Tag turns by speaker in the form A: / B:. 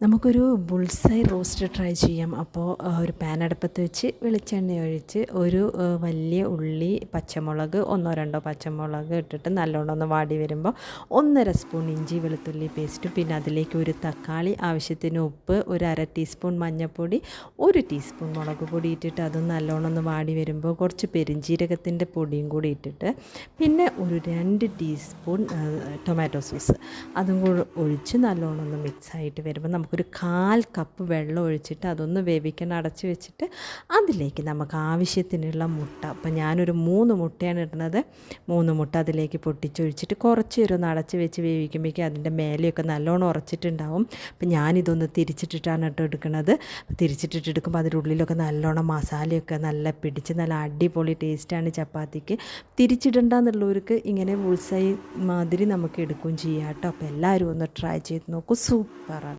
A: നമുക്കൊരു bull's eye roast try ചെയ്യാം. അപ്പോൾ ഒരു പാൻ അടുപ്പത്ത് വെച്ച് വെളിച്ചെണ്ണ ഒഴിച്ച് ഒരു വലിയ ഉള്ളി, പച്ചമുളക്, ഒന്നോ രണ്ടോ പച്ചമുളക് ഇട്ടിട്ട് നല്ലോണം ഒന്ന് വാടി വരുമ്പോൾ 1.5 സ്പൂൺ ഇഞ്ചി വെളുത്തുള്ളി പേസ്റ്റും, പിന്നെ അതിലേക്ക് ഒരു തക്കാളി, ആവശ്യത്തിന് ഉപ്പ്, ഒരു 1/2 ടീസ്പൂൺ മഞ്ഞൾപ്പൊടി, 1 ടീസ്പൂൺ മുളക് പൊടി ഇട്ടിട്ട് അതും നല്ലോണം ഒന്ന് വാടി വരുമ്പോൾ കുറച്ച് പെരുംജീരകത്തിൻ്റെ പൊടിയും കൂടി ഇട്ടിട്ട് പിന്നെ ഒരു 2 ടീസ്പൂൺ ടൊമാറ്റോ സോസ് അതും കൂടി ഒഴിച്ച് നല്ലോണം ഒന്ന് മിക്സായിട്ട് വരുമ്പോൾ നമുക്കൊരു 1/4 കപ്പ് വെള്ളം ഒഴിച്ചിട്ട് അതൊന്ന് വേവിക്കണം, അടച്ച് വെച്ചിട്ട് അതിലേക്ക് നമുക്ക് ആവശ്യത്തിനുള്ള മുട്ട, അപ്പോൾ ഞാനൊരു 3 മുട്ടയാണ് ഇടുന്നത്. 3 മുട്ട അതിലേക്ക് പൊട്ടിച്ചൊഴിച്ചിട്ട് കുറച്ച് നേരം ഒന്ന് അടച്ച് വെച്ച് വേവിക്കുമ്പോഴേക്കും അതിൻ്റെ മേലെയൊക്കെ നല്ലോണം ഉറച്ചിട്ടുണ്ടാവും. അപ്പോൾ ഞാനിതൊന്ന് തിരിച്ചിട്ടിട്ടാണ് കേട്ടോ എടുക്കുന്നത്. തിരിച്ചിട്ടിട്ടെടുക്കുമ്പോൾ അതിൻ്റെ ഉള്ളിലൊക്കെ നല്ലോണം മസാലയൊക്കെ നല്ല പിടിച്ച് നല്ല അടിപൊളി ടേസ്റ്റാണ് ചപ്പാത്തിക്ക്. തിരിച്ചിടണ്ടെന്നുള്ളവർക്ക് ഇങ്ങനെ ബുൾസൈ മാതിരി നമുക്ക് എടുക്കുകയും ചെയ്യാം കേട്ടോ. അപ്പോൾ എല്ലാവരും ഒന്ന് ട്രൈ ചെയ്ത് നോക്കൂ, സൂപ്പറാണ്.